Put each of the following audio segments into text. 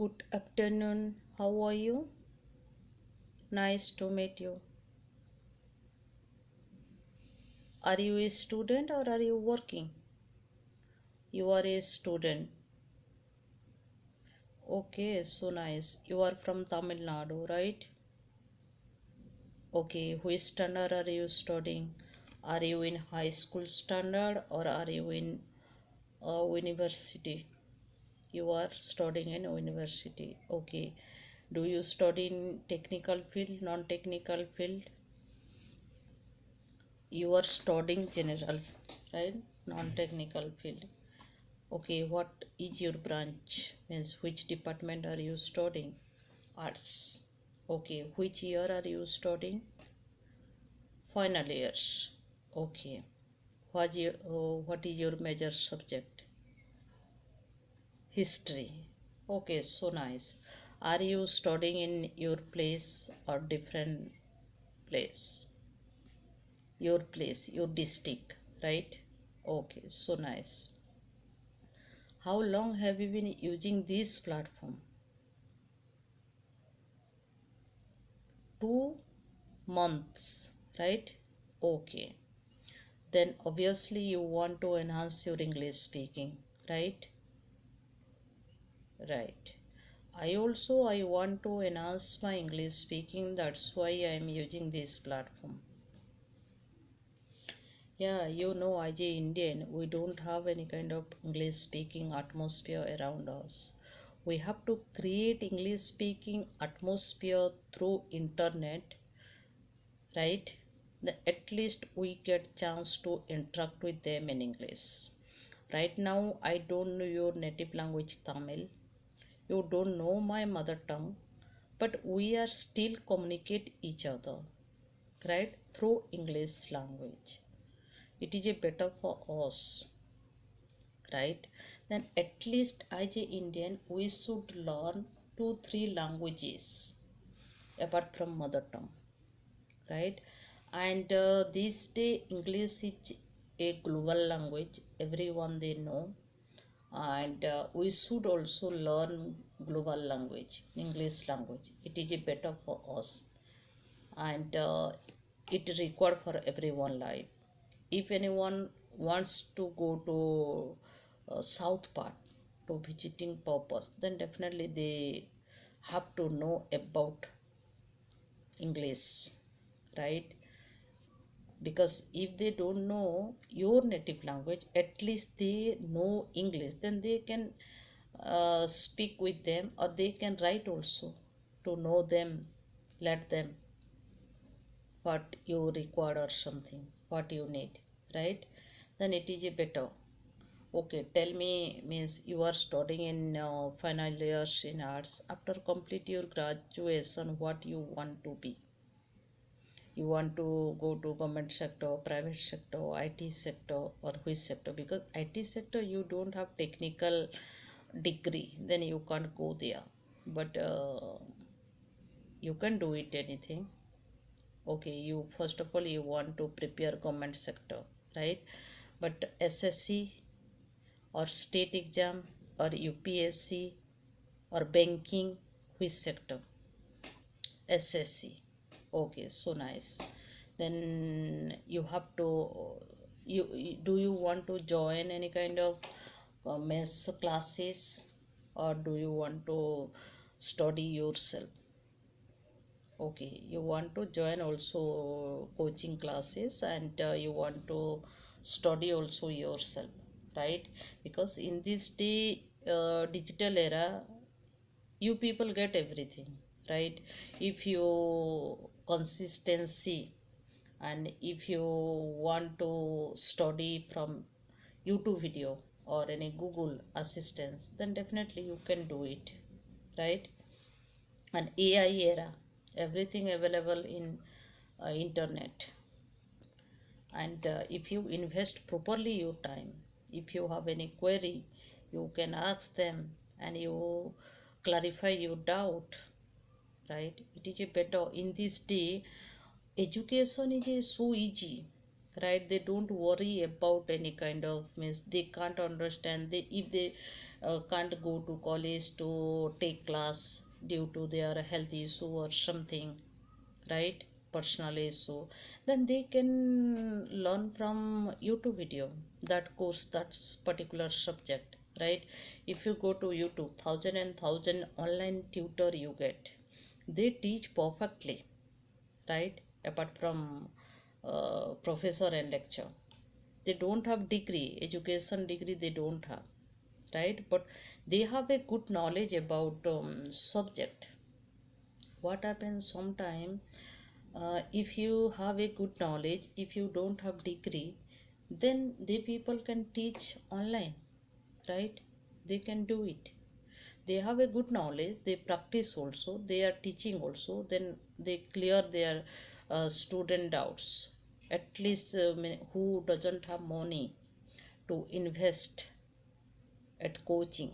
Good afternoon. How are you? Nice to meet you. Are you a student or are you working? You are a student. Okay, so nice. You are from Tamil Nadu, right? Okay, which standard are you studying? Are you in high school standard or are you in university? You are studying in university. Okay. Do you study in technical field, non-technical field? You are studying general, right? Non-technical field. Okay, what is your branch? Means which department are you studying? Arts. Okay, which year are you studying? Final years. Okay, what is your major subject? History. Okay, so nice. Are you studying in your place or different place? Your place, your district, right? Okay, so nice. How long have you been using this platform? 2 months, right? Okay. Then obviously you want to enhance your English speaking, right? Right. I want to enhance my English speaking. That's why I am using this platform. Yeah, as a Indian, we don't have any kind of English speaking atmosphere around us. We have to create English speaking atmosphere through internet, right? At least we get chance to interact with them in English. Right now, I don't know your native language Tamil. You don't know my mother tongue, but we are still communicate each other, right? Through English language. It is a better for us, right? Then at least as a Indian we should learn 2 3 languages apart from mother tongue, right? And this day English is a global language, everyone they know. And we should also learn global language, English language. It is a better for us, and it required for everyone life. If anyone wants to go to south part to visiting purpose, then definitely they have to know about English, right? Because if they don't know your native language, at least they know English, then they can speak with them, or they can write also to know them, let them what you require or something, what you need, right? Then it is a better. Okay, tell me, means you are studying in final years in arts. After complete your graduation, what you want to be? You want to go to government sector, private sector, IT sector, or which sector? Because IT sector you don't have technical degree, then you can't go there. But you can do it anything. Okay, you first of all you want to prepare government sector, right? But SSC or state exam or UPSC or banking, which sector? SSC. Okay, so nice. Then you have to, do you want to join any kind of mess classes, or do you want to study yourself? Okay, you want to join also coaching classes, and you want to study also yourself, right? Because in this day digital era, you people get everything, right? If you consistency, and if you want to study from YouTube video or any Google assistance, then definitely you can do it, right? An AI era, everything available in internet. And if you invest properly your time, if you have any query, you can ask them and you clarify your doubt, right? It is a better in this day. Education is so easy, right? They don't worry about any kind of, means they can't understand, they if they can't go to college to take class due to their health issue or something, right? Personal issue, then they can learn from YouTube video that course, that particular subject, right? If you go to YouTube, thousand and thousand online tutor you get, they teach perfectly, right? Apart from professor and lecture, they don't have degree, education degree they don't have, right? But they have a good knowledge about subject. What happens sometime, if you have a good knowledge, if you don't have degree, then the people can teach online, right? They can do it. They have a good knowledge, they practice also, they are teaching also, then they clear their student doubts. At least who doesn't have money to invest at coaching,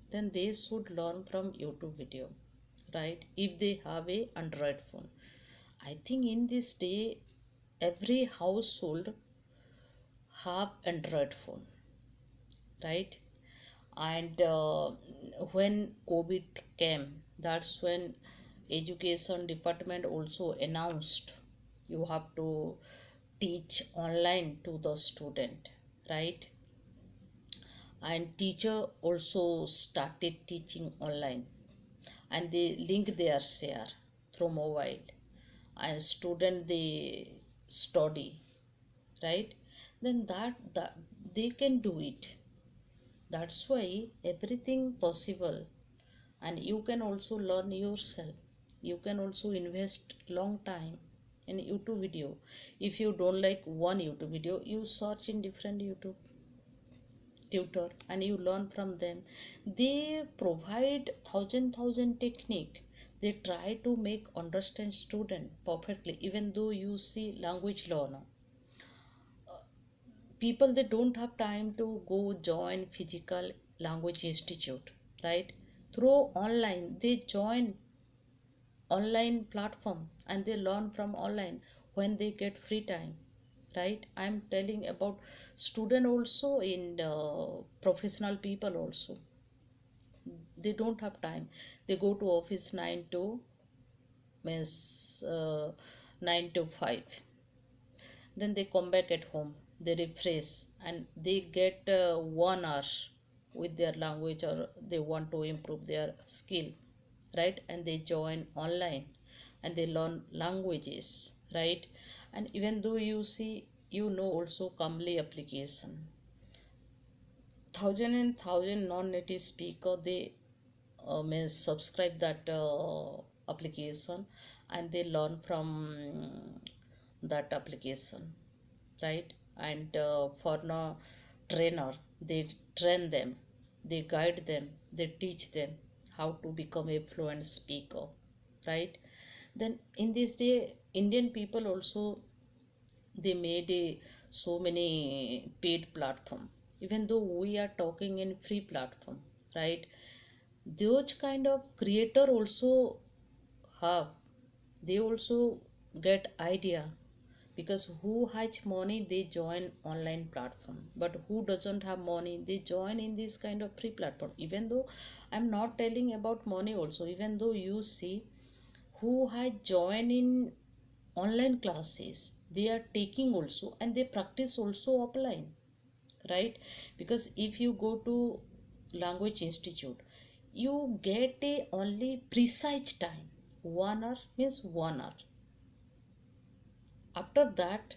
then they should learn from YouTube video, right? If they have a Android phone, I think in this day every household have Android phone, right? And when COVID came, that's when education department also announced you have to teach online to the student, right? And teacher also started teaching online, and they link their share through mobile, and student they study, right? Then that they can do it. That's why everything possible, and you can also learn yourself. You can also invest long time in YouTube video. If you don't like one YouTube video, you search in different YouTube tutor and you learn from them. They provide thousand technique. They try to make understand student perfectly. Even though you see language learner, people they don't have time to go join physical language institute, right? Through online they join online platform and they learn from online when they get free time, right? I'm telling about student also, in professional people also. They don't have time. They go to office 9 to means 9 to 5, then they come back at home, they refresh, and they get 1 hour with their language, or they want to improve their skill, right? And they join online and they learn languages, right? And even though you see, you know, also Kamli application, thousand and thousand non-native speaker they means subscribe that application, and they learn from that application, right? And for no trainer, they train them, they guide them, they teach them how to become a fluent speaker, right? Then in this day Indian people also, they made so many paid platform. Even though we are talking in free platform, right? Those kind of creator also have, they also get idea, because who has money they join online platform, but who doesn't have money they join in this kind of free platform. Even though I'm not telling about money also, even though you see who had joined in online classes, they are taking also and they practice also offline, right? Because if you go to language institute, you get a only precise time, 1 hour means 1 hour. After that,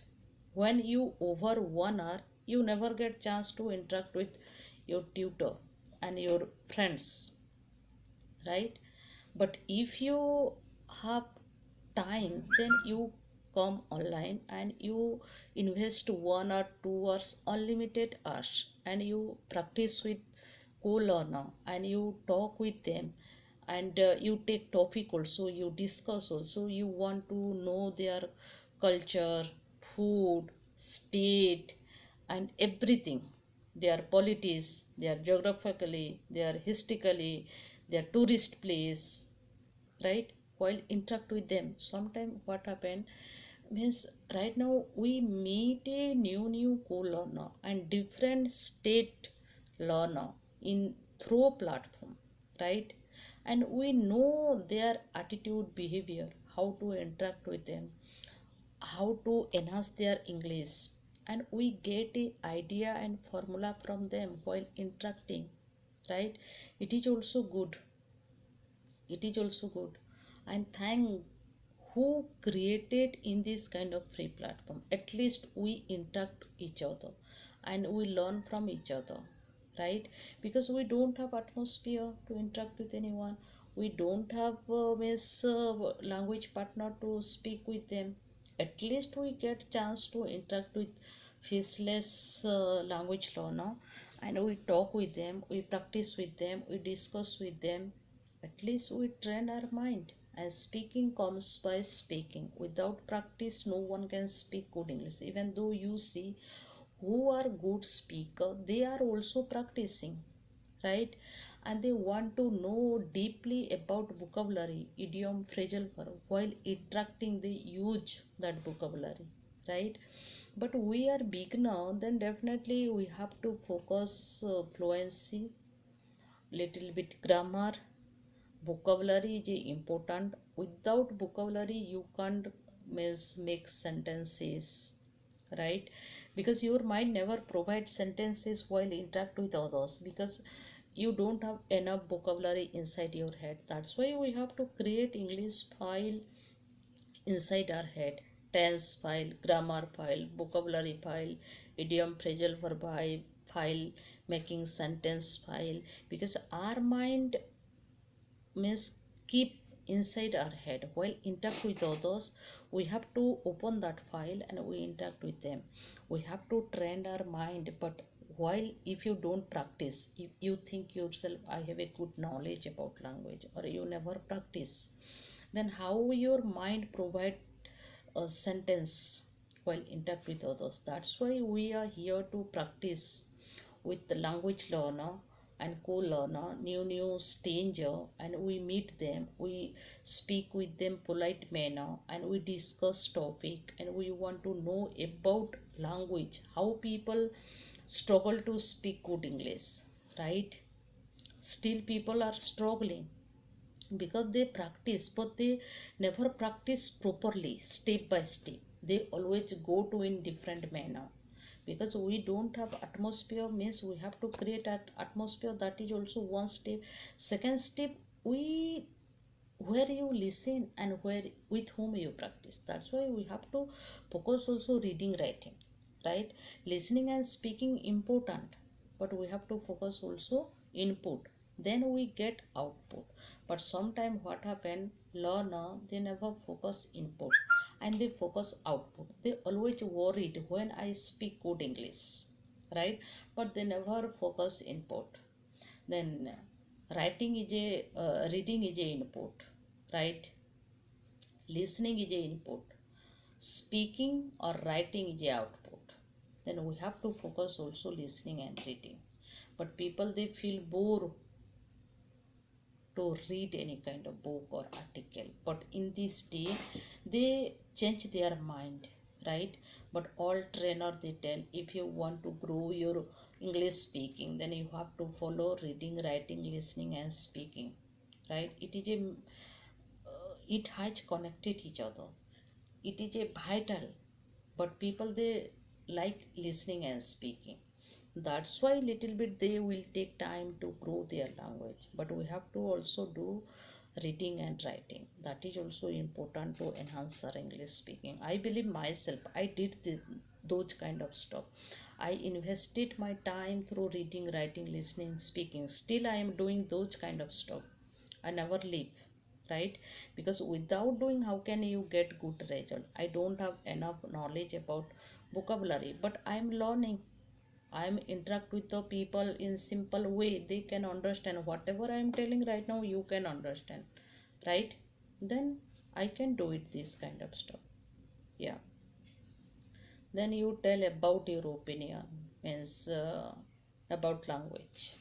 when you over 1 hour, you never get chance to interact with your tutor and your friends, right? But if you have time, then you come online and you invest 1 or 2 hours, unlimited hours, and you practice with co-learner and you talk with them, and you take topic also, you discuss also, you want to know their culture, food, state, and everything, their politics, their geographically, their historically, their tourist place, right? While interact with them, sometime what happened means, right now we meet a new co-learner and different state learner in through platform, right? And we know their attitude, behavior, how to interact with them, how to enhance their English, and we get a idea and formula from them while interacting, right? It is also good. It is also good. And thank who created in this kind of free platform. At least we interact each other and we learn from each other, right? Because we don't have atmosphere to interact with anyone, we don't have language partner to speak with them. At least we get chance to interact with faceless language learner, and we talk with them, we practice with them, we discuss with them. At least we train our mind. And speaking comes by speaking. Without practice, no one can speak good English. Even though you see who are good speaker, they are also practicing, right? And they want to know deeply about vocabulary, idiom, phrasal verb. While interacting, they use that vocabulary, right? But we are beginner, then definitely we have to focus fluency, little bit grammar, vocabulary is important. Without vocabulary you can't make sentences, right? Because your mind never provides sentences while interact with others, because you don't have enough vocabulary inside your head. That's why we have to create English file inside our head: tense file, grammar file, vocabulary file, idiom, phrasal verb file, making sentence file. Because our mind means keep inside our head while interact with others, we have to open that file and we interact with them. We have to train our mind. But while if you don't practice, if you think yourself I have a good knowledge about language, or you never practice, then how your mind provide a sentence while interact with others? That's why we are here to practice with the language learner and co-learner, new stranger, and we meet them, we speak with them polite manner, and we discuss topic, and we want to know about language, how people struggle to speak good English, right? Still people are struggling because they practice, but they never practice properly, step by step. They always go to in different manner. Because we don't have atmosphere, means we have to create an atmosphere. That is also one step. Second step, we where you listen and where with whom you practice. That's why we have to focus also reading, writing, right? Listening and speaking important, but we have to focus also input, then we get output. But sometimes what happen, learner they never focus input and they focus output. They always worried when I speak good English, right? But they never focus input. Then writing is a reading is a input, right? Listening is a input, speaking or writing is a output. Then we have to focus also listening and reading. But people they feel bored to read any kind of book or article. But in this day they change their mind, right? But all trainer they tell, if you want to grow your English speaking, then you have to follow reading, writing, listening and speaking, right? It has connected each other. It is a vital. But people they like listening and speaking. That's why little bit they will take time to grow their language. But we have to also do reading and writing. That is also important to enhance our English speaking. I believe myself I did those kind of stuff. I invested my time through reading, writing, listening, speaking. Still I am doing those kind of stuff. I never leave, right? Because without doing, how can you get good result? I don't have enough knowledge about vocabulary, but I am learning. I am interact with the people in simple way, they can understand whatever I am telling right now, you can understand, right? Then I can do it, this kind of stuff. Yeah. Then you tell about your opinion, means about language.